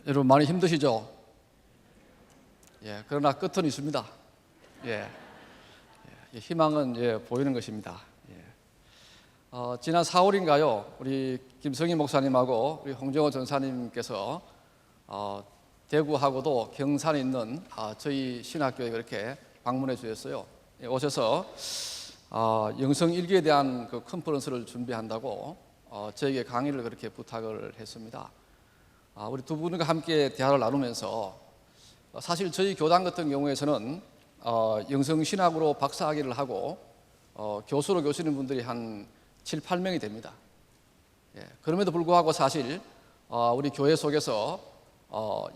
여러분 많이 힘드시죠? 그러나 끝은 있습니다. 희망은 보이는 것입니다. 지난 4월인가요? 우리 김성희 목사님하고 우리 홍정호 전사님께서 대구하고도 경산에 있는 저희 신학교에 그렇게 방문해 주셨어요. 오셔서 영성 일기에 대한 그 컨퍼런스를 준비한다고 저에게 강의를 그렇게 부탁을 했습니다. 우리 두 분과 함께 대화를 나누면서 사실 저희 교단 같은 경우에서는 영성신학으로 박사학위를 하고 교수로 교수님 분들이 한 7, 8명이 됩니다. 그럼에도 불구하고 사실 우리 교회 속에서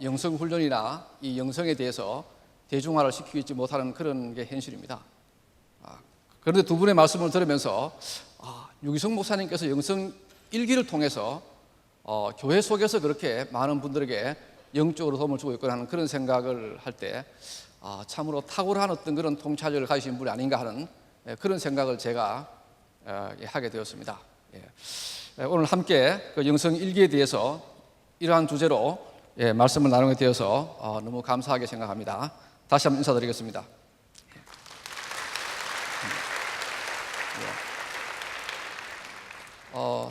영성훈련이나 이 영성에 대해서 대중화를 시키고 있지 못하는 그런 게 현실입니다. 그런데 두 분의 말씀을 들으면서 유기성 목사님께서 영성 일기를 통해서 교회 속에서 그렇게 많은 분들에게 영적으로 도움을 주고 있거나 하는 그런 생각을 할 때 참으로 탁월한 어떤 그런 통찰력을 가지신 분이 아닌가 하는 그런 생각을 제가 하게 되었습니다. 오늘 함께 그 영성 일기에 대해서 이러한 주제로 말씀을 나누게 되어서 너무 감사하게 생각합니다. 다시 한번 인사드리겠습니다.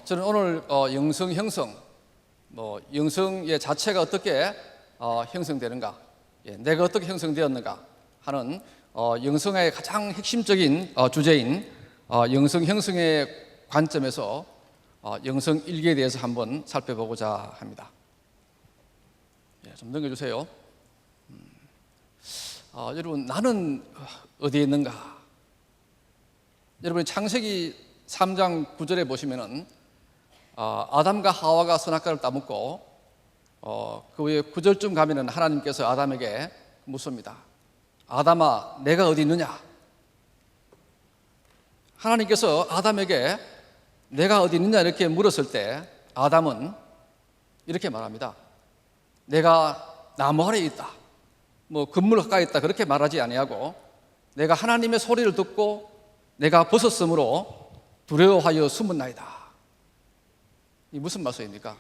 저는 오늘 영성 형성, 영성의 자체가 어떻게 형성되는가, 내가 어떻게 형성되었는가 하는 영성의 가장 핵심적인 주제인 영성 형성의 관점에서 영성 일기에 대해서 한번 살펴보고자 합니다. 좀 넘겨주세요. 여러분, 나는 어디에 있는가? 여러분, 창세기 3장 9절에 보시면은 아담과 하와가 선악과를 따먹고 그 후에 9절쯤 가면은 하나님께서 아담에게 묻습니다. 아담아, 내가 어디 있느냐? 하나님께서 아담에게 내가 어디 있느냐 이렇게 물었을 때 아담은 이렇게 말합니다. 내가 나무 아래에 있다, 건물 가까이 있다, 그렇게 말하지 아니하고 내가 하나님의 소리를 듣고 내가 벗었으므로 두려워하여 숨었나이다. 이 무슨 말씀입니까?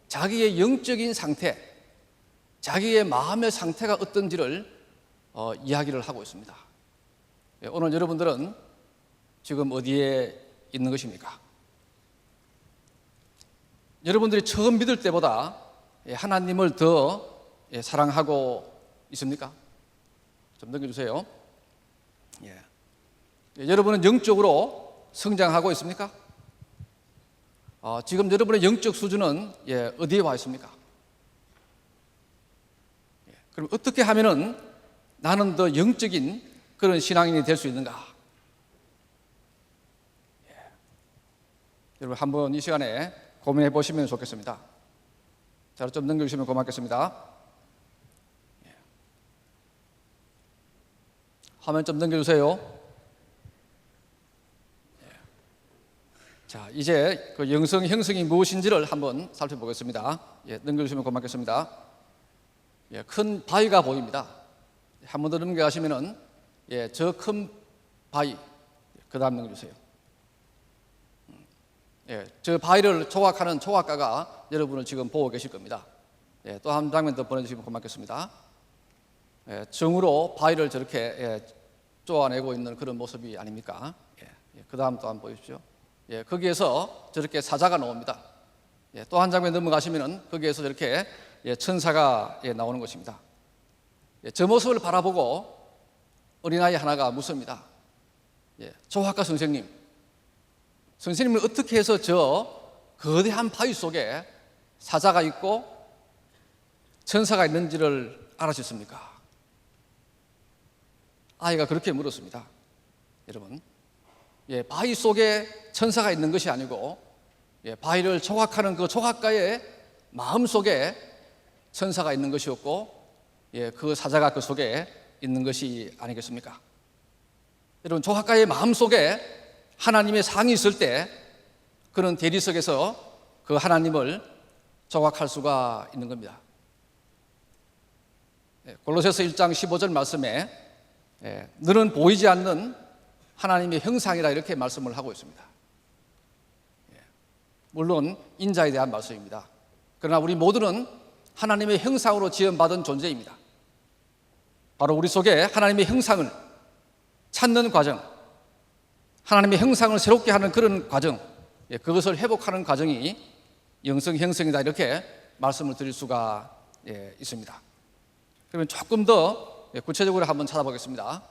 자기의 영적인 상태, 자기의 마음의 상태가 어떤지를 이야기를 하고 있습니다. 오늘 여러분들은 지금 어디에 있는 것입니까? 여러분들이 처음 믿을 때보다 하나님을 더 사랑하고 있습니까? 좀 넘겨주세요. 여러분은 영적으로 성장하고 있습니까? 지금 여러분의 영적 수준은 어디에 와 있습니까? 그럼 어떻게 하면은 나는 더 영적인 그런 신앙인이 될 수 있는가? 여러분 한번 이 시간에 고민해 보시면 좋겠습니다. 자, 좀 넘겨주시면 고맙겠습니다. 화면 좀 넘겨주세요. 자, 이제 그 영성 형성이 무엇인지를 한번 살펴보겠습니다. 넘겨주시면 고맙겠습니다. 큰 바위가 보입니다. 한 번 더 넘겨가시면은 저 큰 바위, 그 다음 넘겨주세요. 저 바위를 조각하는 조각가가 여러분을 지금 보고 계실 겁니다. 또 한 장면 더 보내주시면 고맙겠습니다. 정으로 바위를 저렇게 쪼아내고 있는 그런 모습이 아닙니까? 그 다음 또 한번 보십시오. 거기에서 저렇게 사자가 나옵니다. 또 한 장면 넘어가시면은 거기에서 저렇게 천사가 나오는 것입니다. 저 모습을 바라보고 어린아이 하나가 묻습니다. 조학과 선생님, 선생님은 어떻게 해서 저 거대한 바위 속에 사자가 있고 천사가 있는지를 알아셨습니까? 아이가 그렇게 물었습니다. 여러분, 바위 속에 천사가 있는 것이 아니고 바위를 조각하는 그 조각가의 마음 속에 천사가 있는 것이었고 그 사자가 그 속에 있는 것이 아니겠습니까? 여러분, 조각가의 마음 속에 하나님의 상이 있을 때 그런 대리석에서 그 하나님을 조각할 수가 있는 겁니다. 골로새서 1장 15절 말씀에 너는 보이지 않는 하나님의 형상이라 이렇게 말씀을 하고 있습니다. 물론 인자에 대한 말씀입니다. 그러나 우리 모두는 하나님의 형상으로 지음받은 존재입니다. 바로 우리 속에 하나님의 형상을 찾는 과정, 하나님의 형상을 새롭게 하는 그런 과정, 그것을 회복하는 과정이 영성 형성이다, 이렇게 말씀을 드릴 수가 있습니다. 그러면 조금 더 구체적으로 한번 찾아보겠습니다.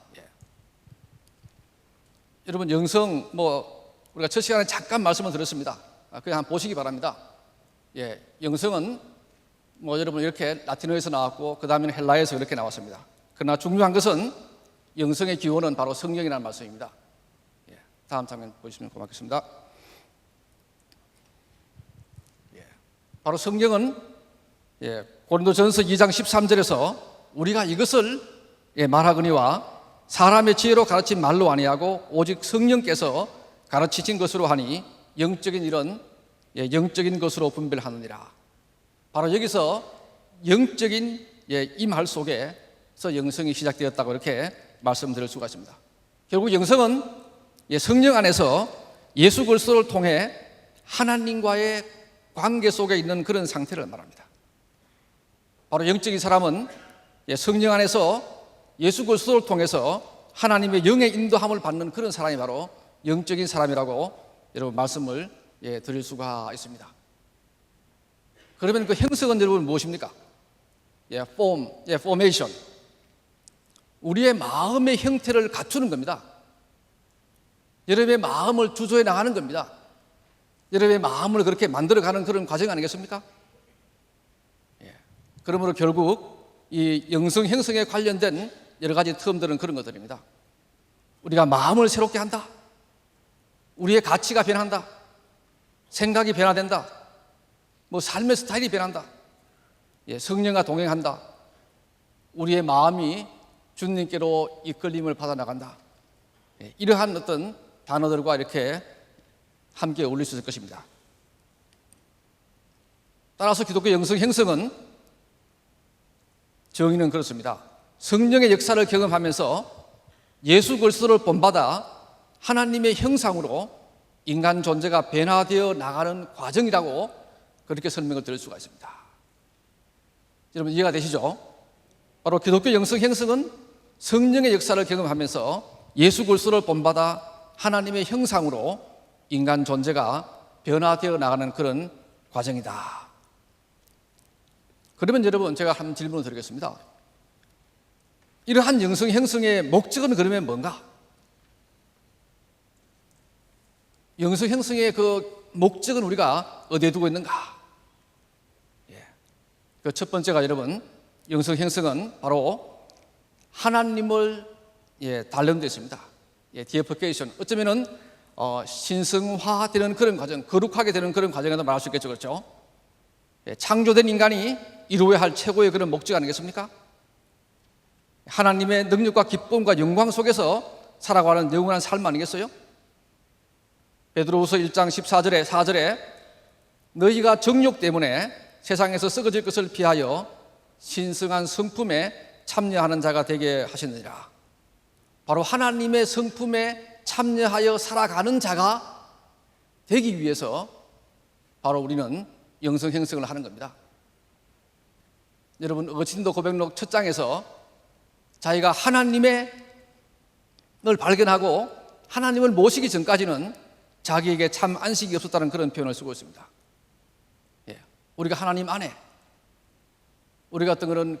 여러분, 영성, 우리가 첫 시간에 잠깐 말씀을 드렸습니다. 그냥 한번 보시기 바랍니다. 영성은 여러분 이렇게 라틴어에서 나왔고, 그 다음에는 헬라에서 이렇게 나왔습니다. 그러나 중요한 것은 영성의 기원은 바로 성령이라는 말씀입니다. 다음 장면 보시면 고맙겠습니다. 바로 성령은 고린도전서 2장 13절에서 우리가 이것을 말하거니와 사람의 지혜로 가르친 말로 아니하고 오직 성령께서 가르치신 것으로 하니 영적인 일은 영적인 것으로 분별하느니라. 바로 여기서 영적인 임할 속에서 영성이 시작되었다고 이렇게 말씀드릴 수가 있습니다. 결국 영성은 성령 안에서 예수 그리스도를 통해 하나님과의 관계 속에 있는 그런 상태를 말합니다. 바로 영적인 사람은 성령 안에서 예수 그리스도를 통해서 하나님의 영의 인도함을 받는 그런 사람이 바로 영적인 사람이라고 여러분 말씀을 드릴 수가 있습니다. 그러면 그 형성은 여러분 무엇입니까? formation. 우리의 마음의 형태를 갖추는 겁니다. 여러분의 마음을 주조해 나가는 겁니다. 여러분의 마음을 그렇게 만들어가는 그런 과정 아니겠습니까? 그러므로 결국 이 영성 형성에 관련된 여러 가지 term들은 그런 것들입니다. 우리가 마음을 새롭게 한다. 우리의 가치가 변한다. 생각이 변화된다. 삶의 스타일이 변한다. 성령과 동행한다. 우리의 마음이 주님께로 이끌림을 받아 나간다. 이러한 어떤 단어들과 이렇게 함께 어울릴 수 있을 것입니다. 따라서 기독교 영성 형성은 정의는 그렇습니다. 성령의 역사를 경험하면서 예수 그리스도를 본받아 하나님의 형상으로 인간 존재가 변화되어 나가는 과정이라고 그렇게 설명을 드릴 수가 있습니다. 여러분 이해가 되시죠? 바로 기독교 영성 형성은 성령의 역사를 경험하면서 예수 그리스도를 본받아 하나님의 형상으로 인간 존재가 변화되어 나가는 그런 과정이다. 그러면 여러분 제가 한 질문을 드리겠습니다. 이러한 영성 형성의 목적은 그러면 뭔가? 영성 형성의 그 목적은 우리가 어디에 두고 있는가? 그 첫 번째가 여러분, 영성 형성은 바로 하나님을 단련되어 있습니다. 디에피케이션. 어쩌면은 신성화되는 그런 과정, 거룩하게 되는 그런 과정이라고 말할 수 있겠죠, 그렇죠? 창조된 인간이 이루어야 할 최고의 그런 목적 아니겠습니까? 하나님의 능력과 기쁨과 영광 속에서 살아가는 영원한 삶 아니겠어요? 베드로후서 1장 14절에 4절에 너희가 정욕 때문에 세상에서 썩어질 것을 피하여 신성한 성품에 참여하는 자가 되게 하시느니라. 바로 하나님의 성품에 참여하여 살아가는 자가 되기 위해서 바로 우리는 영성 형성을 하는 겁니다. 여러분 어거스틴도 고백록 첫 장에서 자기가 하나님을 발견하고 하나님을 모시기 전까지는 자기에게 참 안식이 없었다는 그런 표현을 쓰고 있습니다. 우리가 하나님 안에 우리가 어떤 그런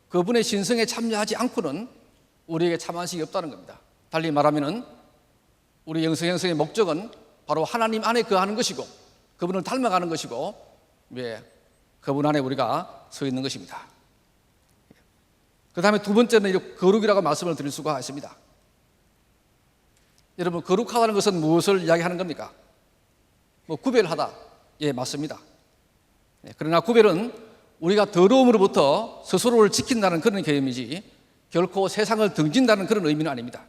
그분의 신성에 참여하지 않고는 우리에게 참 안식이 없다는 겁니다. 달리 말하면은 우리 영성 형성의 목적은 바로 하나님 안에 거하는 것이고 그분을 닮아가는 것이고 그분 안에 우리가 서 있는 것입니다. 그 다음에 두 번째는 거룩이라고 말씀을 드릴 수가 있습니다. 여러분 거룩하다는 것은 무엇을 이야기하는 겁니까? 구별하다. 맞습니다. 그러나 구별은 우리가 더러움으로부터 스스로를 지킨다는 그런 개념이지 결코 세상을 등진다는 그런 의미는 아닙니다.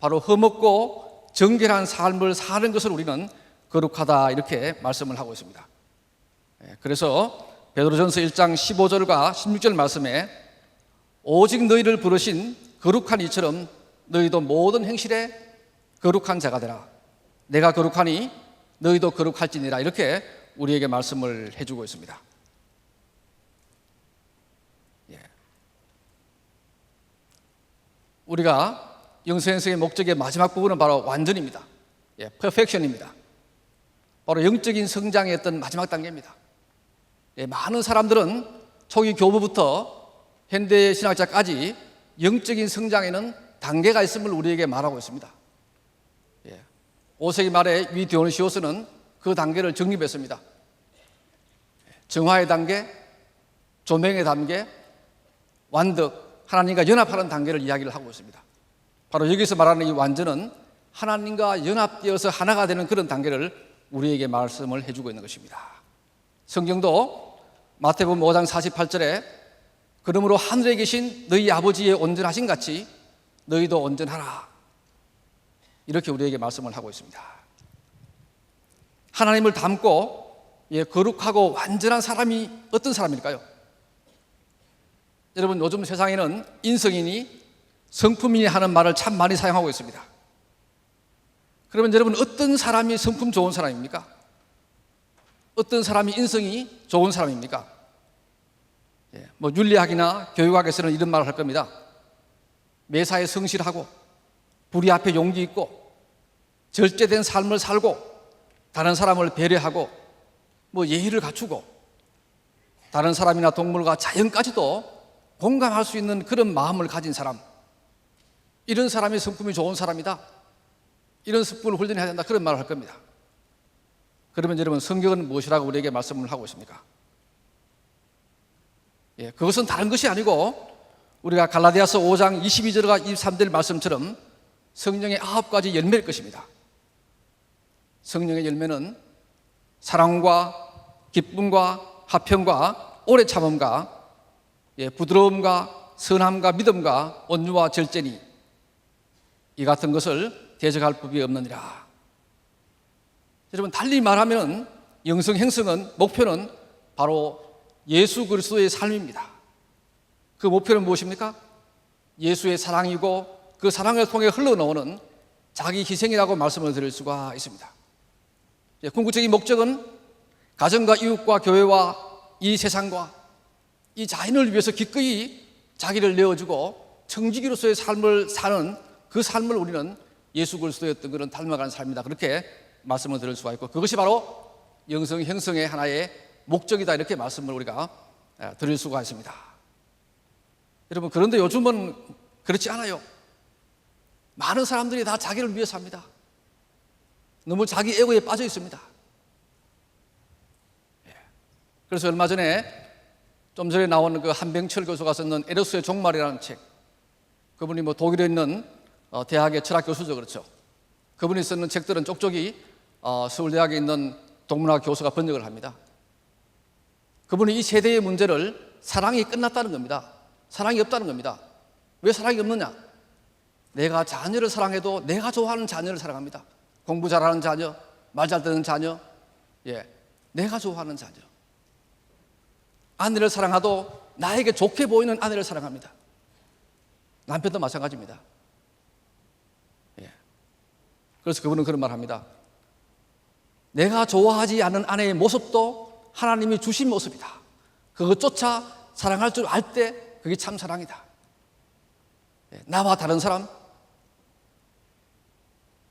바로 흠없고 정결한 삶을 사는 것을 우리는 거룩하다 이렇게 말씀을 하고 있습니다. 그래서 베드로전서 1장 15절과 16절 말씀에 오직 너희를 부르신 거룩한 이처럼 너희도 모든 행실에 거룩한 자가 되라. 내가 거룩하니 너희도 거룩할지니라. 이렇게 우리에게 말씀을 해주고 있습니다. 우리가 영성행성의 목적의 마지막 부분은 바로 완전입니다. 퍼펙션입니다. 바로 영적인 성장의 어떤 마지막 단계입니다. 많은 사람들은 초기 교부부터 현대 신학자까지 영적인 성장에는 단계가 있음을 우리에게 말하고 있습니다. 5세기 말에 위 디오니시오스는 그 단계를 정립했습니다. 정화의 단계, 조명의 단계, 완덕, 하나님과 연합하는 단계를 이야기를 하고 있습니다. 바로 여기서 말하는 이 완전은 하나님과 연합되어서 하나가 되는 그런 단계를 우리에게 말씀을 해주고 있는 것입니다. 성경도 마태복음 5장 48절에 그러므로 하늘에 계신 너희 아버지의 온전하신 같이 너희도 온전하라, 이렇게 우리에게 말씀을 하고 있습니다. 하나님을 닮고 거룩하고 완전한 사람이 어떤 사람일까요? 여러분, 요즘 세상에는 인성이니 성품이니 하는 말을 참 많이 사용하고 있습니다. 그러면 여러분, 어떤 사람이 성품 좋은 사람입니까? 어떤 사람이 인성이 좋은 사람입니까? 윤리학이나 교육학에서는 이런 말을 할 겁니다. 매사에 성실하고 불의 앞에 용기 있고 절제된 삶을 살고 다른 사람을 배려하고 예의를 갖추고 다른 사람이나 동물과 자연까지도 공감할 수 있는 그런 마음을 가진 사람, 이런 사람이 성품이 좋은 사람이다, 이런 습관을 훈련해야 된다, 그런 말을 할 겁니다. 그러면 여러분, 성경은 무엇이라고 우리에게 말씀을 하고 있습니까? 그것은 다른 것이 아니고 우리가 갈라디아서 5장 22절과 23절 말씀처럼 성령의 9가지 열매일 것입니다. 성령의 열매는 사랑과 기쁨과 화평과 오래 참음과 부드러움과 선함과 믿음과 온유와 절제니 이 같은 것을 대적할 법이 없느니라. 여러분, 달리 말하면 영성 행성은 목표는 바로 예수 그리스도의 삶입니다. 그 목표는 무엇입니까? 예수의 사랑이고 그 사랑을 통해 흘러나오는 자기 희생이라고 말씀을 드릴 수가 있습니다. 궁극적인 목적은 가정과 이웃과 교회와 이 세상과 이 자연을 위해서 기꺼이 자기를 내어주고 청지기로서의 삶을 사는 그 삶을 우리는 예수 그리스도의 어떤 그런 닮아가는 삶이다, 그렇게 말씀을 드릴 수가 있고, 그것이 바로 영성 형성의 하나의 목적이다, 이렇게 말씀을 우리가 드릴 수가 있습니다. 여러분, 그런데 요즘은 그렇지 않아요. 많은 사람들이 다 자기를 위해 삽니다. 너무 자기 에고에 빠져 있습니다. 그래서 얼마 전에 좀 전에 나온 그 한병철 교수가 썼는 에로스의 종말이라는 책, 그분이 독일에 있는 대학의 철학 교수죠, 그렇죠? 그분이 쓰는 책들은 쪽쪽이 서울대학에 있는 동문학 교수가 번역을 합니다. 그분이 이 세대의 문제를 사랑이 끝났다는 겁니다. 사랑이 없다는 겁니다. 왜 사랑이 없느냐? 내가 자녀를 사랑해도 내가 좋아하는 자녀를 사랑합니다. 공부 잘하는 자녀, 말 잘 듣는 자녀, 내가 좋아하는 자녀. 아내를 사랑하도 나에게 좋게 보이는 아내를 사랑합니다. 남편도 마찬가지입니다. 그래서 그분은 그런 말을 합니다. 내가 좋아하지 않은 아내의 모습도 하나님이 주신 모습이다. 그것조차 사랑할 줄 알 때 그게 참 사랑이다. 나와 다른 사람,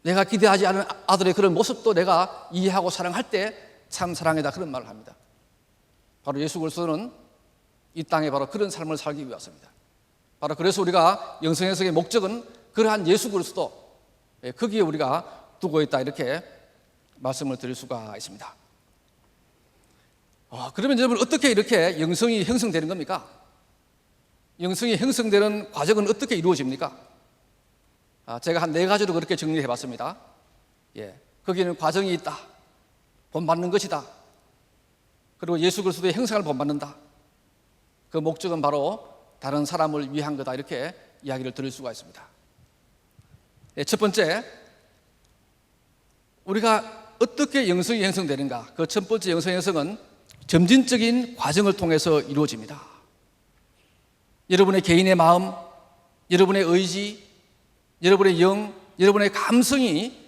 내가 기대하지 않은 아들의 그런 모습도 내가 이해하고 사랑할 때 참 사랑이다, 그런 말을 합니다. 바로 예수 그리스도는 이 땅에 바로 그런 삶을 살기 위해서입니다. 바로 그래서 우리가 영성행성의 목적은 그러한 예수 그리스도, 거기에 우리가 두고 있다, 이렇게 말씀을 드릴 수가 있습니다. 그러면 여러분, 어떻게 이렇게 영성이 형성되는 겁니까? 영성이 형성되는 과정은 어떻게 이루어집니까? 제가 한 4가지로 그렇게 정리해 봤습니다. 거기에는 과정이 있다, 본받는 것이다, 그리고 예수 그리스도의 형상을 본받는다, 그 목적은 바로 다른 사람을 위한 거다, 이렇게 이야기를 드릴 수가 있습니다. 첫 번째, 우리가 어떻게 영성이 형성되는가? 그 첫 번째 영성 형성은 점진적인 과정을 통해서 이루어집니다. 여러분의 개인의 마음, 여러분의 의지, 여러분의 영, 여러분의 감성이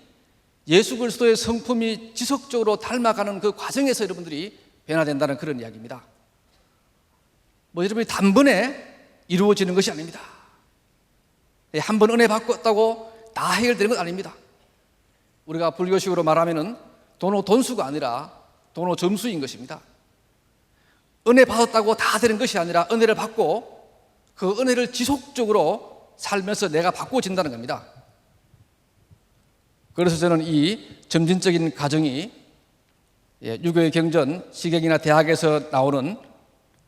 예수 그리스도의 성품이 지속적으로 닮아가는 그 과정에서 여러분들이 변화된다는 그런 이야기입니다. 여러분이 단번에 이루어지는 것이 아닙니다. 한 번 은혜 받았다고 다 해결되는 건 아닙니다. 우리가 불교식으로 말하면은 돈수가 아니라 점수인 것입니다. 은혜 받았다고 다 되는 것이 아니라 은혜를 받고 그 은혜를 지속적으로 살면서 내가 바꾸어진다는 겁니다. 그래서 저는 이 점진적인 과정이 유교의 경전, 시경이나 대학에서 나오는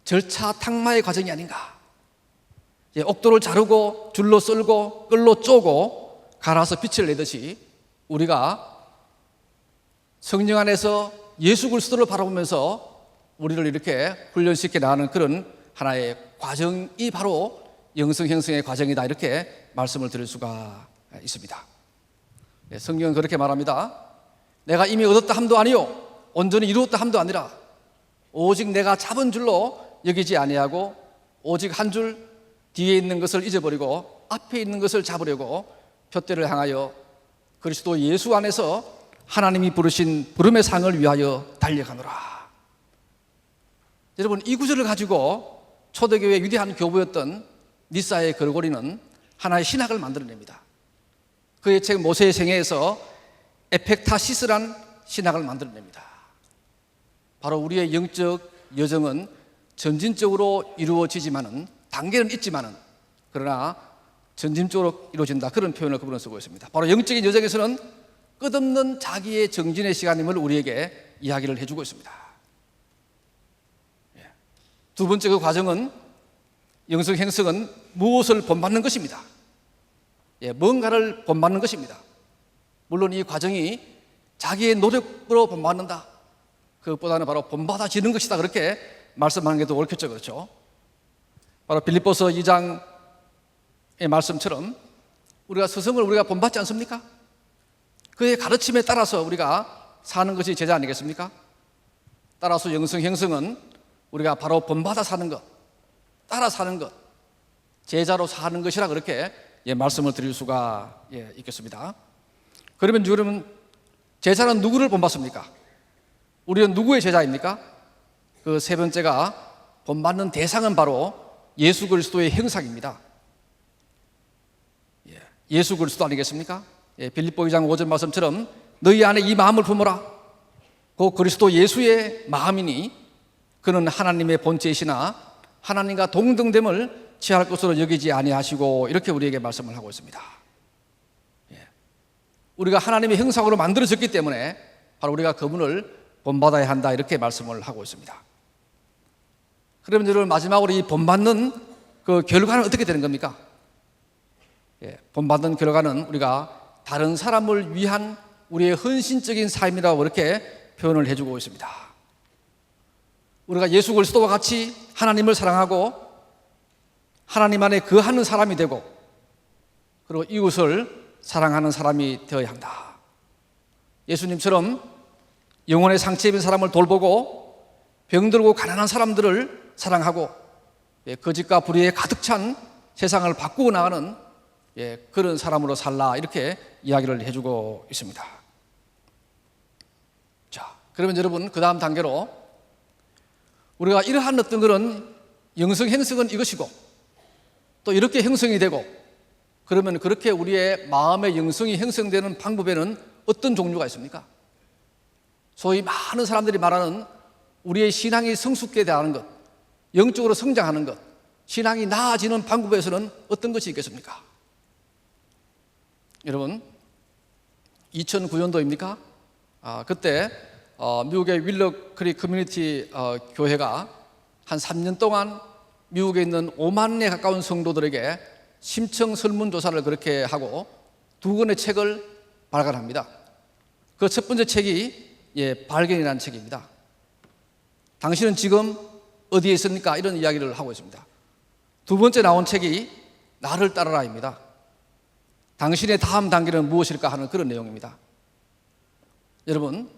절차 탁마의 과정이 아닌가. 옥도를 자르고 줄로 썰고 끌로 쪼고 갈아서 빛을 내듯이 우리가 성령 안에서 예수 그리스도를 바라보면서 우리를 이렇게 훈련시켜 나가는 그런 하나의 과정이 바로 영성 형성의 과정이다, 이렇게 말씀을 드릴 수가 있습니다. 성경은 그렇게 말합니다. 내가 이미 얻었다 함도 아니요 온전히 이루었다 함도 아니라 오직 내가 잡은 줄로 여기지 아니하고 오직 한 줄 뒤에 있는 것을 잊어버리고 앞에 있는 것을 잡으려고 표대를 향하여 그리스도 예수 안에서 하나님이 부르신 부름의 상을 위하여 달려가노라. 여러분, 이 구절을 가지고 초대교회의 위대한 교부였던 니사의 그르고리는 하나의 신학을 만들어냅니다. 그의 책 모세의 생애에서 에펙타시스란 신학을 만들어냅니다. 바로 우리의 영적 여정은 점진적으로 이루어지지만은, 단계는 있지만은, 그러나 점진적으로 이루어진다, 그런 표현을 그분은 쓰고 있습니다. 바로 영적인 여정에서는 끝없는 자기의 정진의 시간임을 우리에게 이야기를 해주고 있습니다. 두 번째 그 과정은, 영성 행성은 무엇을 본받는 것입니다. 뭔가를 본받는 것입니다. 물론 이 과정이 자기의 노력으로 본받는다, 그것보다는 바로 본받아지는 것이다, 그렇게 말씀하는 게 더 옳겠죠. 그렇죠? 바로 빌립보서 2장의 말씀처럼 우리가 스승을 우리가 본받지 않습니까? 그의 가르침에 따라서 우리가 사는 것이 제자 아니겠습니까? 따라서 영성 형성은 우리가 바로 본받아 사는 것, 따라 사는 것, 제자로 사는 것이라 그렇게 말씀을 드릴 수가 있겠습니다. 그러면 제자는 누구를 본받습니까? 우리는 누구의 제자입니까? 그 세 번째가 본받는 대상은 바로 예수 그리스도의 형상입니다. 예수 그리스도 아니겠습니까? 빌립보 2장 5절 말씀처럼 너희 안에 이 마음을 품어라. 그 그리스도 예수의 마음이니 그는 하나님의 본체이시나 하나님과 동등됨을 취할 것으로 여기지 아니하시고, 이렇게 우리에게 말씀을 하고 있습니다. 우리가 하나님의 형상으로 만들어졌기 때문에 바로 우리가 그분을 본받아야 한다, 이렇게 말씀을 하고 있습니다. 그러면 여러분, 마지막으로 이 본받는 그 결과는 어떻게 되는 겁니까? 본받는 결과는 우리가 다른 사람을 위한 우리의 헌신적인 삶이라고 이렇게 표현을 해주고 있습니다. 우리가 예수 그리스도와 같이 하나님을 사랑하고 하나님 안에 거하는 사람이 되고, 그리고 이웃을 사랑하는 사람이 되어야 한다. 예수님처럼 영혼의 상처 입은 사람을 돌보고 병들고 가난한 사람들을 사랑하고 거짓과 불의에 가득 찬 세상을 바꾸어 나가는 그런 사람으로 살라, 이렇게 이야기를 해주고 있습니다. 자, 그러면 여러분, 그 다음 단계로 우리가 이러한 어떤 그런 영성 형성은 이것이고 또 이렇게 형성이 되고, 그러면 그렇게 우리의 마음의 영성이 형성되는 방법에는 어떤 종류가 있습니까? 소위 많은 사람들이 말하는 우리의 신앙이 성숙하게 되는 것, 영적으로 성장하는 것, 신앙이 나아지는 방법에서는 어떤 것이 있겠습니까? 여러분, 2009년도입니까? 그때 미국의 윌러 크릭 커뮤니티 교회가 한 3년 동안 미국에 있는 5만에 가까운 성도들에게 심층 설문조사를 그렇게 하고 2권의 책을 발간합니다. 그 첫 번째 책이 발견이라는 책입니다. 당신은 지금 어디에 있습니까? 이런 이야기를 하고 있습니다. 두 번째 나온 책이 나를 따르라입니다. 당신의 다음 단계는 무엇일까 하는 그런 내용입니다. 여러분,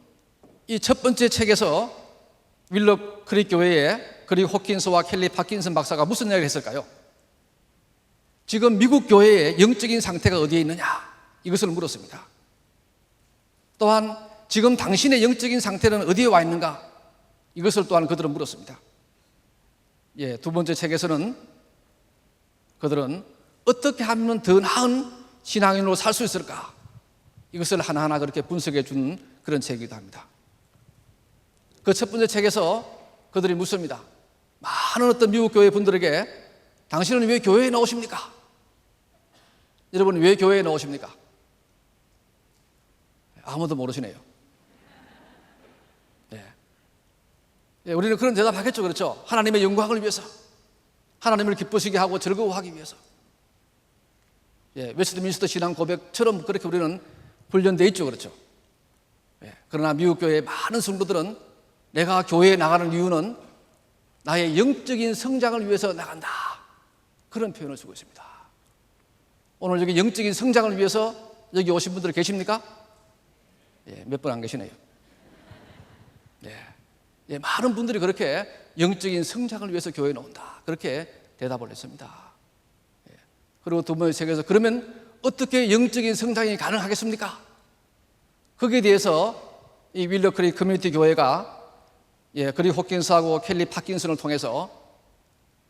이 첫 번째 책에서 윌러 크릭 교회에 그리고 호킨스와 켈리 파킨슨 박사가 무슨 이야기를 했을까요? 지금 미국 교회의 영적인 상태가 어디에 있느냐, 이것을 물었습니다. 또한 지금 당신의 영적인 상태는 어디에 와 있는가, 이것을 또한 그들은 물었습니다. 두 번째 책에서는 그들은 어떻게 하면 더 나은 신앙인으로 살 수 있을까? 이것을 하나하나 그렇게 분석해 준 그런 책이기도 합니다. 그 첫 번째 책에서 그들이 묻습니다. 많은 어떤 미국 교회 분들에게 당신은 왜 교회에 나오십니까? 여러분 왜 교회에 나오십니까? 아무도 모르시네요. 예, 우리는 그런 대답하겠죠. 그렇죠? 하나님의 영광을 위해서, 하나님을 기쁘시게 하고 즐거워하기 위해서. 예, 웨스트민스터 신앙 고백처럼 그렇게 우리는 훈련되어 있죠. 그렇죠? 예, 그러나 미국 교회의 많은 성도들은 내가 교회에 나가는 이유는 나의 영적인 성장을 위해서 나간다, 그런 표현을 쓰고 있습니다. 오늘 여기 영적인 성장을 위해서 여기 오신 분들 계십니까? 예, 몇 분 안 계시네요. 예, 많은 분들이 그렇게 영적인 성장을 위해서 교회에 나온다, 그렇게 대답을 했습니다. 예, 그리고 두 번째 책에서 그러면 어떻게 영적인 성장이 가능하겠습니까? 거기에 대해서 이 윌러 크릭 커뮤니티 교회가 그리 호킨스하고 켈리 파킨슨을 통해서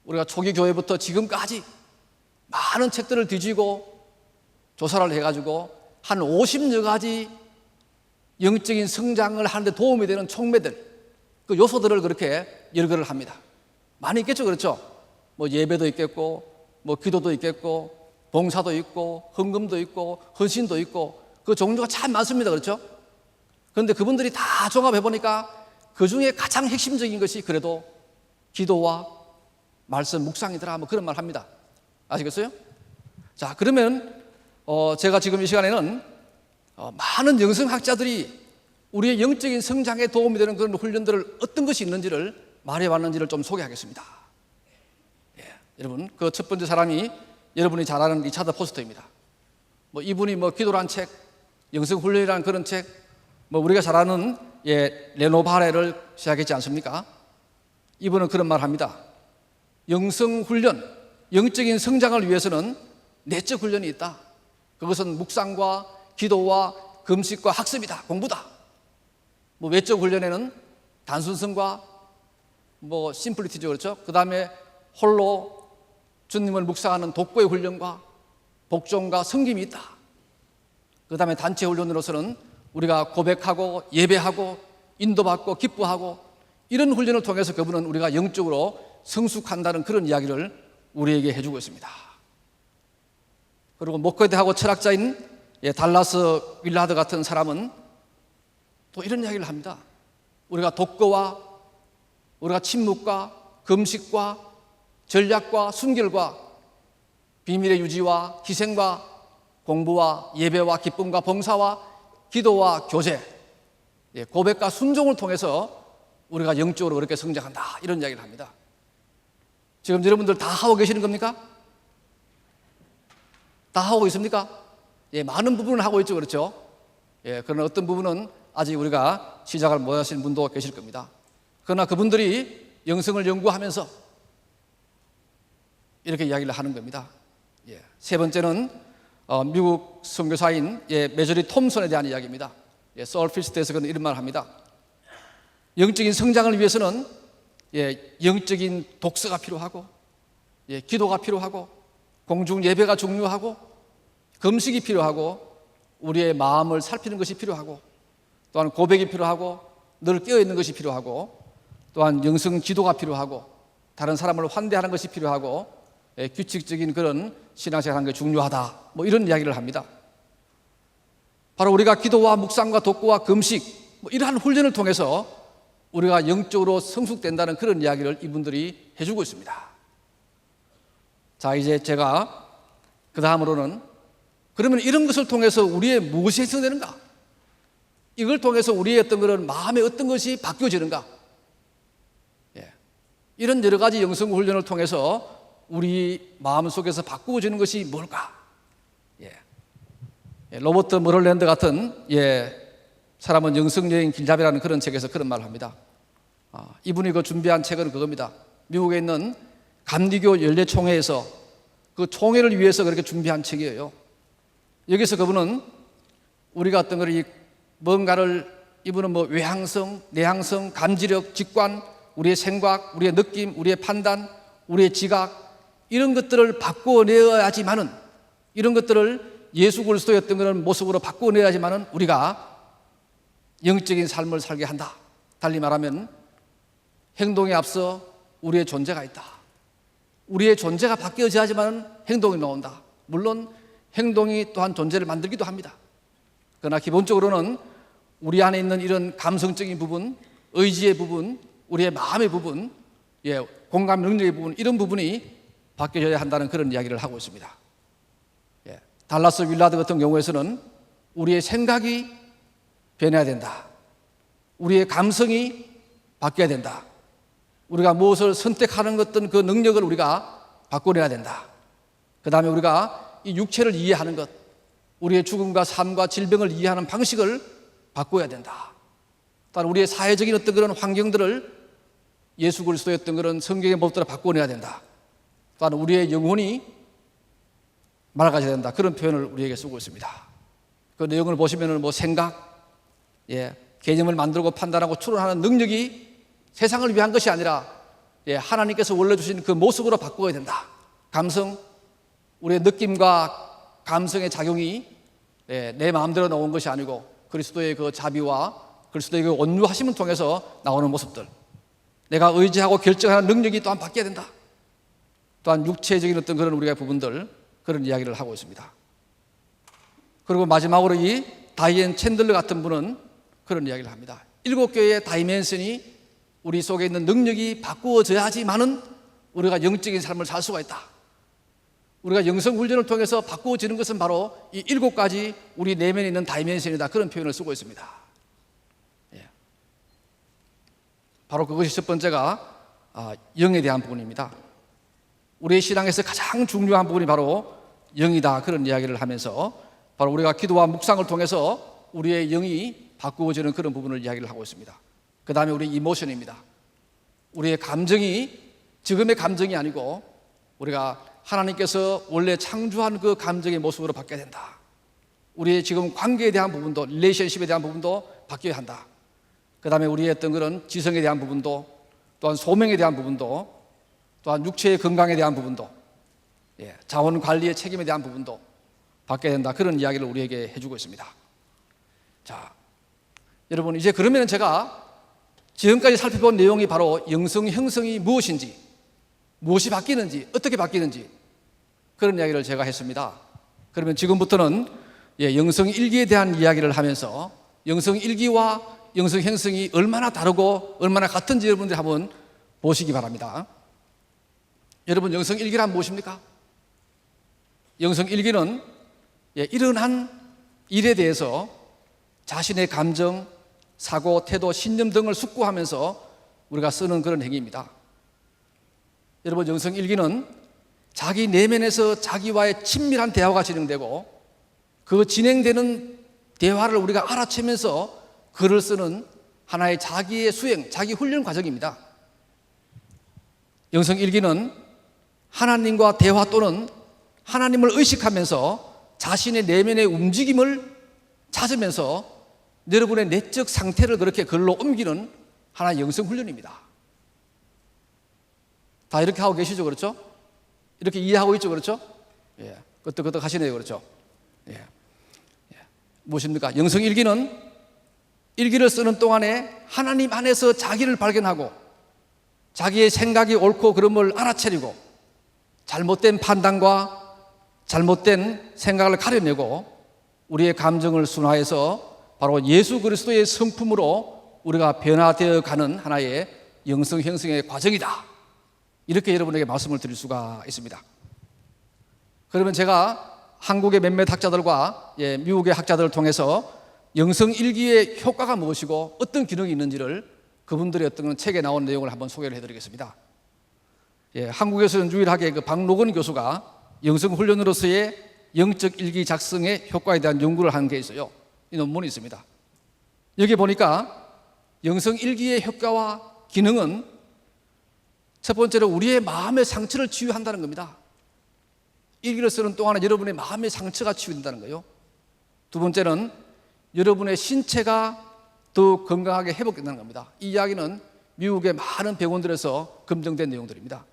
우리가 초기 교회부터 지금까지 많은 책들을 뒤지고 조사를 해가지고 한 50여 가지 영적인 성장을 하는데 도움이 되는 촉매들, 그 요소들을 그렇게 열거를 합니다. 많이 있겠죠, 그렇죠? 뭐 예배도 있겠고, 뭐 기도도 있겠고, 봉사도 있고, 헌금도 있고, 헌신도 있고, 그 종류가 참 많습니다, 그렇죠? 그런데 그분들이 다 종합해 보니까 그 중에 가장 핵심적인 것이 그래도 기도와 말씀 묵상이더라, 뭐 그런 말 합니다. 아시겠어요? 자, 그러면 제가 지금 이 시간에는 많은 영성학자들이 우리의 영적인 성장에 도움이 되는 그런 훈련들을 어떤 것이 있는지를 말해왔는지를 좀 소개하겠습니다. 예, 여러분, 그 첫 번째 사람이 여러분이 잘 아는 리차드 포스터입니다. 뭐 이분이 뭐 기도란 책, 영성훈련이라는 그런 책, 뭐 우리가 잘 아는 레노바레를 시작했지 않습니까? 이분은 그런 말 합니다. 영성훈련, 영적인 성장을 위해서는 내적 훈련이 있다. 그것은 묵상과 기도와 금식과 학습이다, 공부다. 뭐 외적 훈련에는 단순성과 뭐 심플리티죠, 그렇죠? 그 다음에 홀로 주님을 묵상하는 독고의 훈련과 복종과 섬김이 있다. 그 다음에 단체 훈련으로서는 우리가 고백하고 예배하고 인도받고 기뻐하고 이런 훈련을 통해서 그분은 우리가 영적으로 성숙한다는 그런 이야기를 우리에게 해주고 있습니다. 그리고 목회대하고 철학자인 달라스 윌라드 같은 사람은 또 이런 이야기를 합니다. 우리가 독거와 우리가 침묵과 금식과 전략과 순결과 비밀의 유지와 희생과 공부와 예배와 기쁨과 봉사와 기도와 교제, 고백과 순종을 통해서 우리가 영적으로 그렇게 성장한다, 이런 이야기를 합니다. 지금 여러분들 다 하고 계시는 겁니까? 다 하고 있습니까? 많은 부분을 하고 있죠, 그렇죠? 그러나 어떤 부분은 아직 우리가 시작을 못 하시는 분도 계실 겁니다. 그러나 그분들이 영성을 연구하면서 이렇게 이야기를 하는 겁니다. 세 번째는 미국 선교사인 메저리 톰슨에 대한 이야기입니다. 서울피스트에서 그는 이런 말을 합니다. 영적인 성장을 위해서는 영적인 독서가 필요하고 기도가 필요하고 공중 예배가 중요하고 금식이 필요하고 우리의 마음을 살피는 것이 필요하고 또한 고백이 필요하고 늘 깨어있는 것이 필요하고 또한 영성 기도가 필요하고 다른 사람을 환대하는 것이 필요하고 규칙적인 그런 신앙생활 하는 게 중요하다, 뭐 이런 이야기를 합니다. 바로 우리가 기도와 묵상과 독고와 금식 뭐 이러한 훈련을 통해서 우리가 영적으로 성숙된다는 그런 이야기를 이분들이 해주고 있습니다. 자, 이제 제가 그 다음으로는 그러면 이런 것을 통해서 우리의 무엇이 형성되는가? 이걸 통해서 우리의 어떤 그런 마음의 어떤 것이 바뀌어지는가? 이런 여러 가지 영성 훈련을 통해서 우리 마음속에서 바꾸어지는 것이 뭘까? 로버트 머럴랜드 같은 사람은 영성여행 길잡이라는 그런 책에서 그런 말을 합니다. 이분이 그 준비한 책은 그겁니다. 미국에 있는 감리교 연례총회에서 그 총회를 위해서 그렇게 준비한 책이에요. 여기서 그분은 우리가 어떤 걸 뭔가를 이분은 뭐 외향성, 내향성, 감지력, 직관, 우리의 생각, 우리의 느낌, 우리의 판단, 우리의 지각 이런 것들을 바꿔내야지만은, 이런 것들을 예수 그리스도였던 그런 모습으로 바꿔내야지만은 우리가 영적인 삶을 살게 한다. 달리 말하면 행동에 앞서 우리의 존재가 있다. 우리의 존재가 바뀌어져야지만 행동이 나온다. 물론 행동이 또한 존재를 만들기도 합니다. 그러나 기본적으로는 우리 안에 있는 이런 감성적인 부분, 의지의 부분, 우리의 마음의 부분, 공감 능력의 부분, 이런 부분이 바뀌어져야 한다는 그런 이야기를 하고 있습니다. 달라스 윌라드 같은 경우에서는 우리의 생각이 변해야 된다. 우리의 감성이 바뀌어야 된다. 우리가 무엇을 선택하는 것든 그 능력을 우리가 바꿔내야 된다. 그 다음에 우리가 이 육체를 이해하는 것, 우리의 죽음과 삶과 질병을 이해하는 방식을 바꿔야 된다. 또한 우리의 사회적인 어떤 그런 환경들을 예수 그리스도의 어떤 그런 성경의 법대로 바꿔내야 된다. 또한 우리의 영혼이 맑아져야 된다. 그런 표현을 우리에게 쓰고 있습니다. 그 내용을 보시면은 생각, 개념을 만들고 판단하고 추론하는 능력이 세상을 위한 것이 아니라 하나님께서 원래 주신 그 모습으로 바꿔야 된다. 감성, 우리의 느낌과 감성의 작용이 내 마음대로 나온 것이 아니고 그리스도의 그 자비와 그리스도의 그 온유하심을 통해서 나오는 모습들, 내가 의지하고 결정하는 능력이 또한 바뀌어야 된다. 또한 육체적인 어떤 그런 우리의 부분들, 그런 이야기를 하고 있습니다. 그리고 마지막으로 이 다이앤 챈들러 같은 분은 그런 이야기를 합니다. 7개의 다이멘션이 우리 속에 있는 능력이 바꾸어져야지만은 우리가 영적인 삶을 살 수가 있다. 우리가 영성 훈련을 통해서 바꾸어지는 것은 바로 이 7가지 우리 내면에 있는 다이멘션이다. 그런 표현을 쓰고 있습니다. 바로 그것이 첫 번째가 영에 대한 부분입니다. 우리의 신앙에서 가장 중요한 부분이 바로 영이다. 그런 이야기를 하면서 바로 우리가 기도와 묵상을 통해서 우리의 영이 바꾸어지는 그런 부분을 이야기를 하고 있습니다. 그 다음에 우리 이모션입니다. 우리의 감정이 지금의 감정이 아니고 우리가 하나님께서 원래 창조한 그 감정의 모습으로 바뀌어야 된다. 우리의 지금 관계에 대한 부분도, 릴레이션십에 대한 부분도 바뀌어야 한다. 그 다음에 우리의 어떤 그런 지성에 대한 부분도, 또한 소명에 대한 부분도, 또한 육체의 건강에 대한 부분도, 자원 관리의 책임에 대한 부분도 바뀌어야 된다. 그런 이야기를 우리에게 해주고 있습니다. 자, 여러분, 이제 그러면 제가 지금까지 살펴본 내용이 바로 영성 형성이 무엇인지, 무엇이 바뀌는지, 어떻게 바뀌는지 그런 이야기를 제가 했습니다. 그러면 지금부터는 영성 일기에 대한 이야기를 하면서 영성 일기와 영성 형성이 얼마나 다르고 얼마나 같은지 여러분들이 한번 보시기 바랍니다. 여러분, 영성 일기란 무엇입니까? 영성 일기는 일어난 일에 대해서 자신의 감정, 사고, 태도, 신념 등을 숙고하면서 우리가 쓰는 그런 행위입니다. 여러분, 영성 일기는 자기 내면에서 자기와의 친밀한 대화가 진행되고 그 진행되는 대화를 우리가 알아채면서 글을 쓰는 하나의 자기의 수행, 자기 훈련 과정입니다. 영성 일기는 하나님과 대화 또는 하나님을 의식하면서 자신의 내면의 움직임을 찾으면서 여러분의 내적 상태를 그렇게 글로 옮기는 하나의 영성 훈련입니다. 다 이렇게 하고 계시죠? 그렇죠? 이렇게 이해하고 있죠? 그렇죠? 끄떡끄떡 하시네요. 그렇죠? 무엇입니까? 영성 일기는 일기를 쓰는 동안에 하나님 안에서 자기를 발견하고 자기의 생각이 옳고 그름을 알아차리고 잘못된 판단과 잘못된 생각을 가려내고 우리의 감정을 순화해서 바로 예수 그리스도의 성품으로 우리가 변화되어 가는 하나의 영성 형성의 과정이다. 이렇게 여러분에게 말씀을 드릴 수가 있습니다. 그러면 제가 한국의 몇몇 학자들과 미국의 학자들을 통해서 영성 일기의 효과가 무엇이고 어떤 기능이 있는지를 그분들의 어떤 책에 나온 내용을 한번 소개를 해드리겠습니다. 한국에서는 유일하게 그 박노건 교수가 영성 훈련으로서의 영적 일기 작성의 효과에 대한 연구를 한 게 있어요. 이 논문이 있습니다. 여기 보니까 영성 일기의 효과와 기능은 첫 번째로 우리의 마음의 상처를 치유한다는 겁니다. 일기를 쓰는 동안에 여러분의 마음의 상처가 치유된다는 거예요. 두 번째는 여러분의 신체가 더 건강하게 회복된다는 겁니다. 이 이야기는 미국의 많은 병원들에서 검증된 내용들입니다.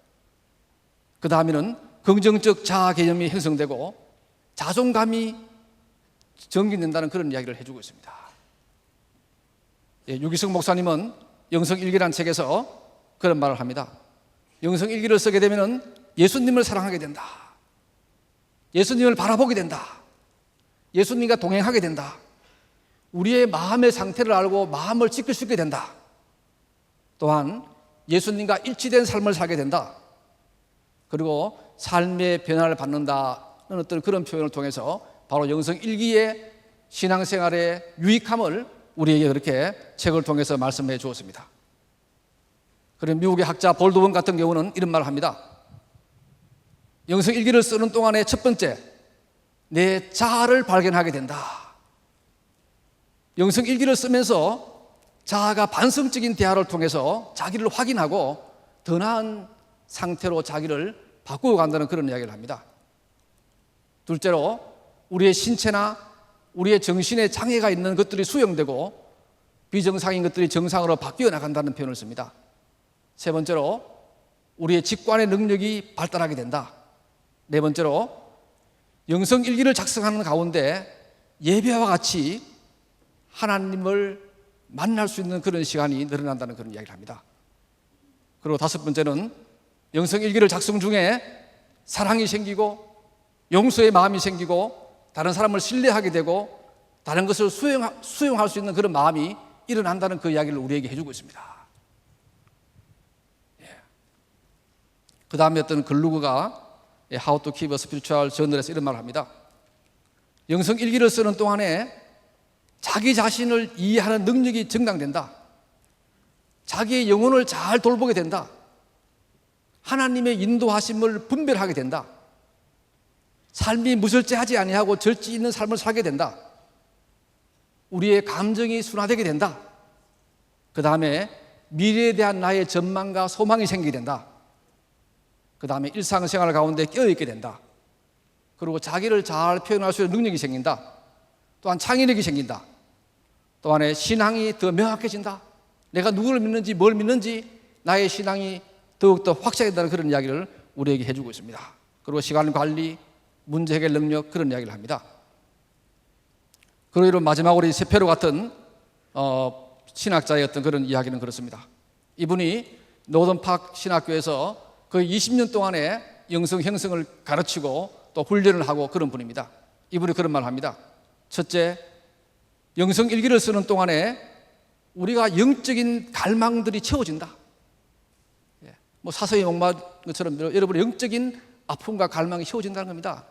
그 다음에는 긍정적 자아 개념이 형성되고 자존감이 정진된다는 그런 이야기를 해주고 있습니다. 유기성 목사님은 영성일기라는 책에서 그런 말을 합니다. 영성일기를 쓰게 되면 예수님을 사랑하게 된다. 예수님을 바라보게 된다. 예수님과 동행하게 된다. 우리의 마음의 상태를 알고 마음을 지킬 수 있게 된다. 또한 예수님과 일치된 삶을 살게 된다. 그리고 삶의 변화를 받는다는 어떤 그런 표현을 통해서 바로 영성일기의 신앙생활의 유익함을 우리에게 그렇게 책을 통해서 말씀해 주었습니다. 그리고 미국의 학자 볼드본 같은 경우는 이런 말을 합니다. 영성일기를 쓰는 동안에 첫 번째, 내 자아를 발견하게 된다. 영성일기를 쓰면서 자아가 반성적인 대화를 통해서 자기를 확인하고 더 나은 상태로 자기를 바꾸어 간다는 그런 이야기를 합니다. 둘째로 우리의 신체나 우리의 정신에 장애가 있는 것들이 수용되고 비정상인 것들이 정상으로 바뀌어 나간다는 표현을 씁니다. 세 번째로 우리의 직관의 능력이 발달하게 된다. 네 번째로 영성일기를 작성하는 가운데 예배와 같이 하나님을 만날 수 있는 그런 시간이 늘어난다는 그런 이야기를 합니다. 그리고 다섯 번째는 영성일기를 작성 중에 사랑이 생기고 용서의 마음이 생기고 다른 사람을 신뢰하게 되고 다른 것을 수용할 수 있는 그런 마음이 일어난다는 그 이야기를 우리에게 해주고 있습니다. 그 다음에 어떤 글루그가 How to Keep a Spiritual Journal에서 이런 말을 합니다. 영성일기를 쓰는 동안에 자기 자신을 이해하는 능력이 증강된다. 자기의 영혼을 잘 돌보게 된다. 하나님의 인도하심을 분별하게 된다. 삶이 무절제하지 아니하고 절제 있는 삶을 살게 된다. 우리의 감정이 순화되게 된다. 그 다음에 미래에 대한 나의 전망과 소망이 생기게 된다. 그 다음에 일상생활 가운데 깨어있게 된다. 그리고 자기를 잘 표현할 수 있는 능력이 생긴다. 또한 창의력이 생긴다. 또한 신앙이 더 명확해진다. 내가 누구를 믿는지 뭘 믿는지 나의 신앙이 더욱더 확실해진다는 그런 이야기를 우리에게 해주고 있습니다. 그리고 시간 관리, 문제 해결 능력 그런 이야기를 합니다. 그리고 마지막으로 이 세페로 같은 신학자의 어떤 그런 이야기는 그렇습니다. 이분이 노던팍 신학교에서 거의 20년 동안에 영성 형성을 가르치고 또 훈련을 하고 그런 분입니다. 이분이 그런 말을 합니다. 첫째, 영성 일기를 쓰는 동안에 우리가 영적인 갈망들이 채워진다. 뭐 사서의 목마른 것처럼 여러분의 영적인 아픔과 갈망이 채워진다는 겁니다.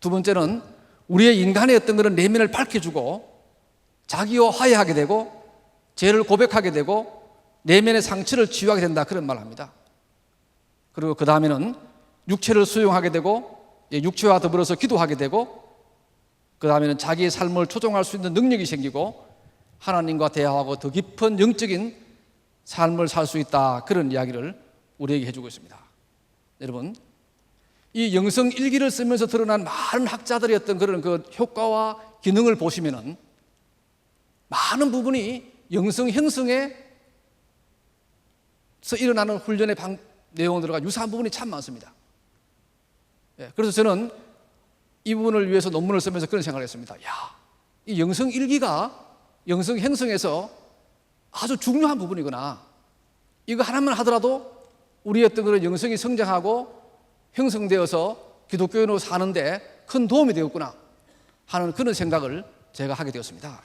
두 번째는 우리의 인간의 어떤 그런 내면을 밝혀주고 자기와 화해하게 되고 죄를 고백하게 되고 내면의 상처를 치유하게 된다. 그런 말을 합니다. 그리고 그 다음에는 육체를 수용하게 되고 육체와 더불어서 기도하게 되고 그 다음에는 자기의 삶을 조종할 수 있는 능력이 생기고 하나님과 대화하고 더 깊은 영적인 삶을 살 수 있다. 그런 이야기를 우리에게 해주고 있습니다. 여러분, 이 영성 일기를 쓰면서 드러난 많은 학자들의 어떤 그런 그 효과와 기능을 보시면은 많은 부분이 영성 형성에서 일어나는 훈련의 내용들과 유사한 부분이 참 많습니다. 그래서 저는 이 부분을 위해서 논문을 쓰면서 그런 생각을 했습니다. 이 영성 일기가 영성 형성에서 아주 중요한 부분이구나. 이거 하나만 하더라도 우리의 어떤 그런 영성이 성장하고 형성되어서 기독교인으로 사는데 큰 도움이 되었구나 하는 그런 생각을 제가 하게 되었습니다.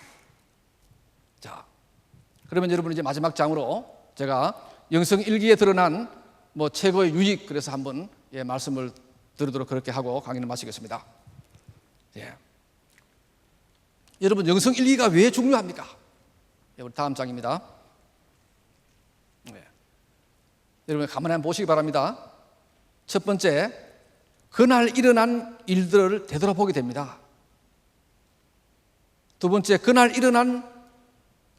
자, 그러면 여러분 이제 마지막 장으로 제가 영성 일기에 드러난 최고의 유익 그래서 한번 말씀을 드리도록 그렇게 하고 강의를 마치겠습니다. 여러분 영성 일기가 왜 중요합니까? 우리 다음 장입니다. 여러분 가만히 한번 보시기 바랍니다. 첫 번째, 그날 일어난 일들을 되돌아보게 됩니다. 두 번째, 그날 일어난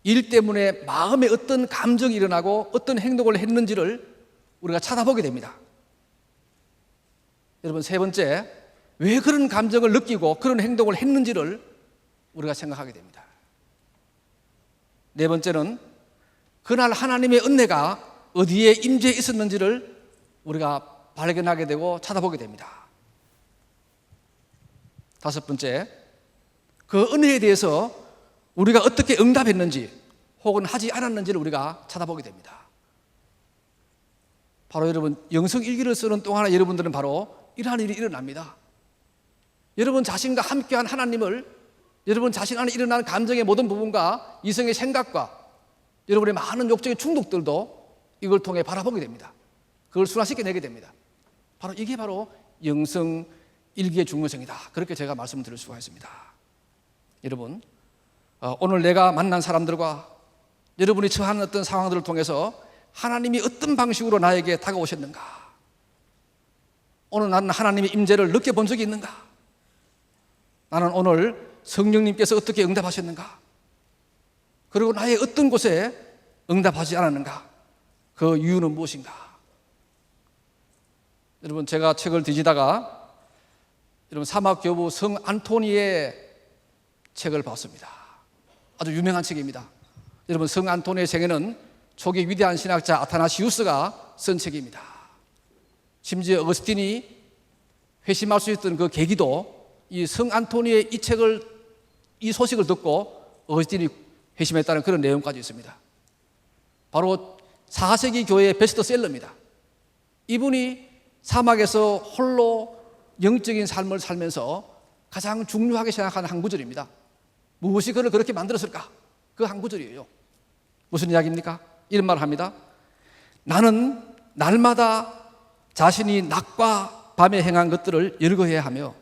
일 때문에 마음에 어떤 감정이 일어나고 어떤 행동을 했는지를 우리가 찾아보게 됩니다. 여러분 세 번째, 왜 그런 감정을 느끼고 그런 행동을 했는지를 우리가 생각하게 됩니다. 네 번째는 그날 하나님의 은혜가 어디에 임재해 있었는지를 우리가 발견하게 되고 찾아보게 됩니다. 다섯 번째, 그 은혜에 대해서 우리가 어떻게 응답했는지 혹은 하지 않았는지를 우리가 찾아보게 됩니다. 바로 여러분, 영성일기를 쓰는 동안에 여러분들은 바로 이러한 일이 일어납니다. 여러분 자신과 함께한 하나님을 여러분 자신 안에 일어나는 감정의 모든 부분과 이성의 생각과 여러분의 많은 욕정의 충동들도 이걸 통해 바라보게 됩니다. 그걸 순화시켜내게 됩니다. 바로 이게 바로 영성일기의 중요성이다. 그렇게 제가 말씀을 드릴 수가 있습니다. 여러분, 오늘 내가 만난 사람들과 여러분이 처한 어떤 상황들을 통해서 하나님이 어떤 방식으로 나에게 다가오셨는가? 오늘 나는 하나님의 임재를 느껴본 적이 있는가? 나는 오늘 성령님께서 어떻게 응답하셨는가? 그리고 나의 어떤 곳에 응답하지 않았는가? 그 이유는 무엇인가? 여러분, 제가 책을 뒤지다가 여러분 사막교부 성 안토니의 책을 봤습니다. 아주 유명한 책입니다. 여러분, 성 안토니의 책에는 초기 위대한 신학자 아타나시우스가 쓴 책입니다. 심지어 어거스틴이 회심할 수 있던 그 계기도 이 성 안토니의 이 소식을 듣고 어거스틴이 회심했다는 그런 내용까지 있습니다. 바로 4세기 교회의 베스트셀러입니다. 이분이 사막에서 홀로 영적인 삶을 살면서 가장 중요하게 생각하는 한 구절입니다. 무엇이 그를 그렇게 만들었을까? 그 한 구절이에요. 무슨 이야기입니까? 이런 말을 합니다. 나는 날마다 자신이 낮과 밤에 행한 것들을 열거해야 하며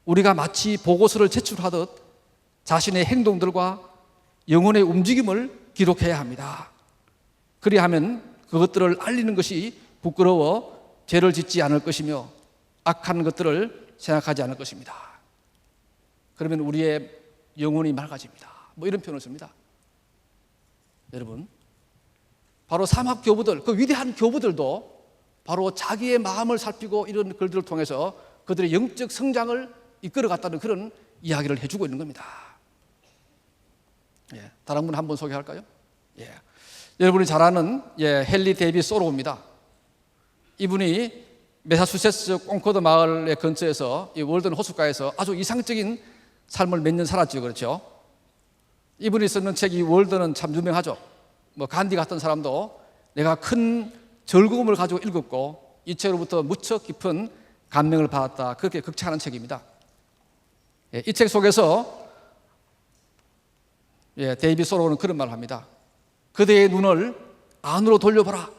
우리가 마치 보고서를 제출하듯 자신의 행동들과 영혼의 움직임을 기록해야 합니다. 그리하면 그것들을 알리는 것이 부끄러워 죄를 짓지 않을 것이며 악한 것들을 생각하지 않을 것입니다. 그러면 우리의 영혼이 맑아집니다. 뭐 이런 표현을 씁니다. 여러분, 바로 사막 교부들, 그 위대한 교부들도 바로 자기의 마음을 살피고 이런 글들을 통해서 그들의 영적 성장을 이끌어갔다는 그런 이야기를 해주고 있는 겁니다. 다른 분 한번 소개할까요? 여러분이 잘 아는 헨리 데이빗 소로우입니다. 이분이 매사추세츠 콩코드 마을의 근처에서 이 월든 호숫가에서 아주 이상적인 삶을 몇 년 살았죠. 그렇죠? 이분이 쓰는 책이 월든은 참 유명하죠. 뭐 간디 같은 사람도 내가 큰 즐거움을 가지고 읽었고 이 책으로부터 무척 깊은 감명을 받았다. 그렇게 극찬하는 책입니다. 이 책 속에서 데이빗 소로우는 그런 말을 합니다. 그대의 눈을 안으로 돌려보라.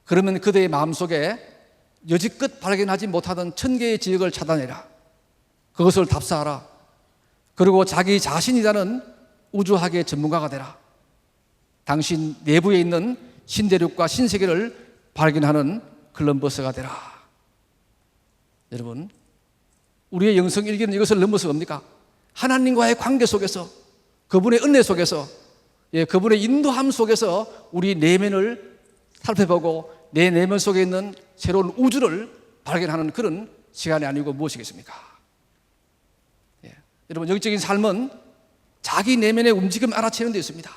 그러면 그대의 마음속에 여지껏 발견하지 못하던 천개의 지역을 찾아내라. 그것을 답사하라. 그리고 자기 자신이라는 우주학의 전문가가 되라. 당신 내부에 있는 신대륙과 신세계를 발견하는 콜럼버스가 되라. 여러분, 우리의 영성일기는 이것을 넘어서 뭡니까? 하나님과의 관계 속에서, 그분의 은혜 속에서, 그분의 인도함 속에서 우리 내면을 살펴보고 내 내면 속에 있는 새로운 우주를 발견하는 그런 시간이 아니고 무엇이겠습니까? 여러분, 영적인 삶은 자기 내면의 움직임을 알아채는 데 있습니다.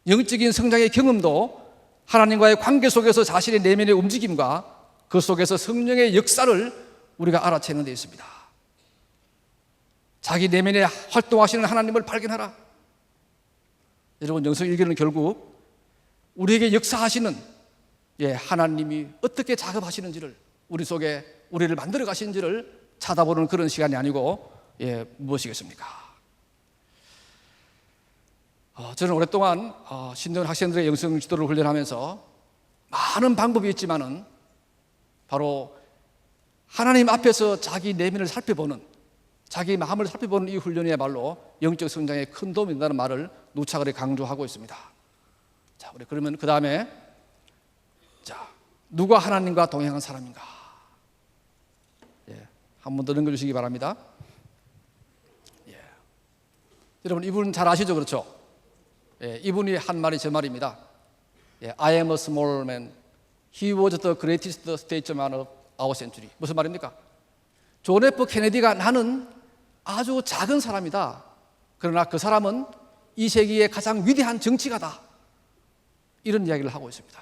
영적인 성장의 경험도 하나님과의 관계 속에서 자신의 내면의 움직임과 그 속에서 성령의 역사를 우리가 알아채는 데 있습니다. 자기 내면에 활동하시는 하나님을 발견하라. 여러분, 영성일기는 결국 우리에게 역사하시는 하나님이 어떻게 작업하시는지를 우리 속에 우리를 만들어 가시는지를 찾아보는 그런 시간이 아니고 무엇이겠습니까? 저는 오랫동안 신대원 학생들의 영성 지도를 훈련하면서 많은 방법이 있지만은 바로 하나님 앞에서 자기 내면을 살펴보는, 자기 마음을 살펴보는 이 훈련이야말로 영적 성장에 큰 도움이 된다는 말을 누차게 강조하고 있습니다. 자, 우리 그러면 그 다음에 누가 하나님과 동행한 사람인가? 한 번 더 넘겨주시기 바랍니다. 여러분, 이분 잘 아시죠? 그렇죠? 이분이 한 말이 제 말입니다. I am a small man. He was the greatest statesman of our century. 무슨 말입니까? 존 F 케네디가 나는 아주 작은 사람이다. 그러나 그 사람은 이 세기의 가장 위대한 정치가다. 이런 이야기를 하고 있습니다.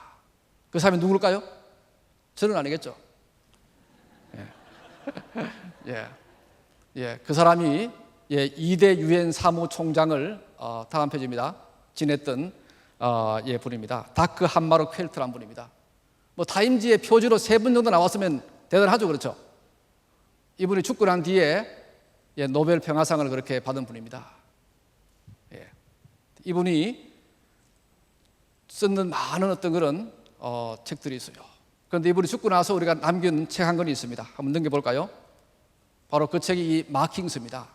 그 사람이 누굴까요? 저는 아니겠죠. 예. 예. 그 사람이 2대 유엔 사무총장을 다음 페이지입니다. 지냈던 분입니다. 다크 한마르 퀼트란 분입니다. 뭐 타임지의 표지로 3분 정도 나왔으면 대단하죠, 그렇죠? 이분이 죽고 난 뒤에 노벨 평화상을 그렇게 받은 분입니다. 예. 이분이 쓰는 많은 어떤 그런 책들이 있어요. 그런데 이분이 죽고 나서 우리가 남긴 책 한 권이 있습니다. 한번 넘겨볼까요? 바로 그 책이 이 마킹스입니다.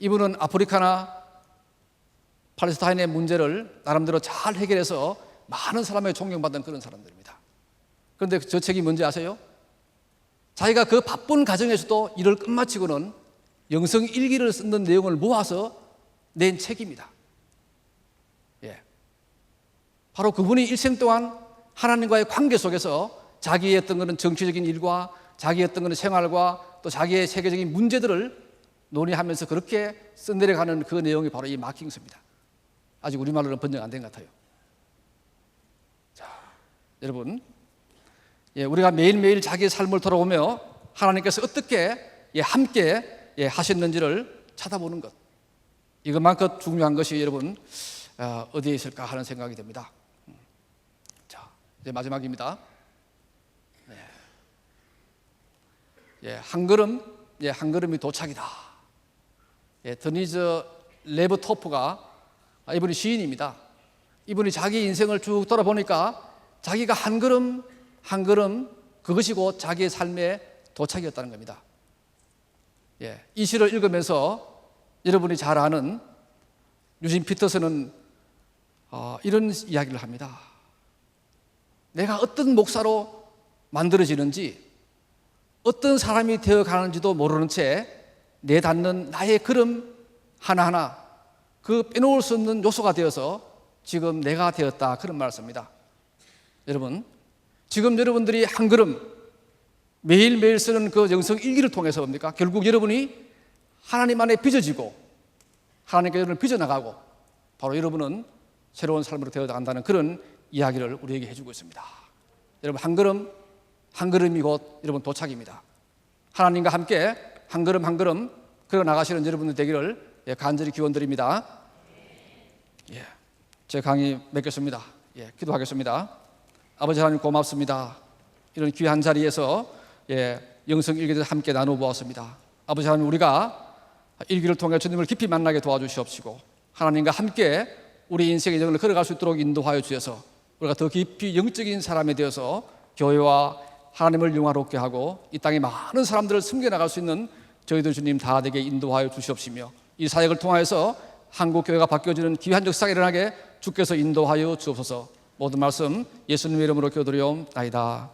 이분은 아프리카나 팔레스타인의 문제를 나름대로 잘 해결해서 많은 사람에게 존경받는 그런 사람들입니다. 그런데 저 책이 뭔지 아세요? 자기가 그 바쁜 가정에서도 일을 끝마치고는 영성 일기를 쓰는 내용을 모아서 낸 책입니다. 예. 바로 그분이 일생 동안 하나님과의 관계 속에서 자기의 어떤 그런 정치적인 일과 자기의 어떤 그런 생활과 또 자기의 세계적인 문제들을 논의하면서 그렇게 써내려가는 그 내용이 바로 이 마킹스입니다. 아직 우리말로는 번역 안 된 것 같아요. 자, 여러분, 우리가 매일매일 자기의 삶을 돌아보며 하나님께서 어떻게 함께 하셨는지를 찾아보는 것, 이것만큼 중요한 것이 여러분 어디에 있을까 하는 생각이 듭니다. 자, 이제 마지막입니다. 한 걸음이 도착이다. 드니즈 레브토프가 이분이 시인입니다. 이분이 자기 인생을 쭉 돌아보니까 자기가 한 걸음 한 걸음 그것이 곧 자기의 삶의 도착이었다는 겁니다. 이 시를 읽으면서 여러분이 잘 아는 유진 피터슨은 이런 이야기를 합니다. 내가 어떤 목사로 만들어지는지 어떤 사람이 되어가는지도 모르는 채 내닿는 나의 걸음 하나하나 그 빼놓을 수 없는 요소가 되어서 지금 내가 되었다, 그런 말을 씁니다. 여러분, 지금 여러분들이 한 걸음 매일매일 쓰는 그 영성 일기를 통해서 뭡니까? 결국 여러분이 하나님 안에 빚어지고 하나님께 여러분을 빚어나가고 바로 여러분은 새로운 삶으로 되어간다는 그런 이야기를 우리에게 해주고 있습니다. 여러분, 한 걸음 한 걸음이 곧 여러분 도착입니다. 하나님과 함께 한 걸음 한 걸음 걸어 나가시는 여러분들 되기를 간절히 기원드립니다. 제 강의 맺겠습니다. 기도하겠습니다. 아버지 하나님 고맙습니다. 이런 귀한 자리에서 영성 일기를 함께 나누어 보았습니다. 아버지 하나님, 우리가 일기를 통해 주님을 깊이 만나게 도와주시옵시고 하나님과 함께 우리 인생의 여정을 걸어갈 수 있도록 인도하여 주셔서 우리가 더 깊이 영적인 사람이 되어서 교회와 하나님을 영화롭게 하고 이 땅에 많은 사람들을 섬겨나갈 수 있는 저희들 주님 다 되게 인도하여 주시옵시며 이 사역을 통해서 한국교회가 바뀌어지는 귀한 역사가 일어나게 주께서 인도하여 주옵소서. 모든 말씀 예수님의 이름으로 기도드리옵나이다.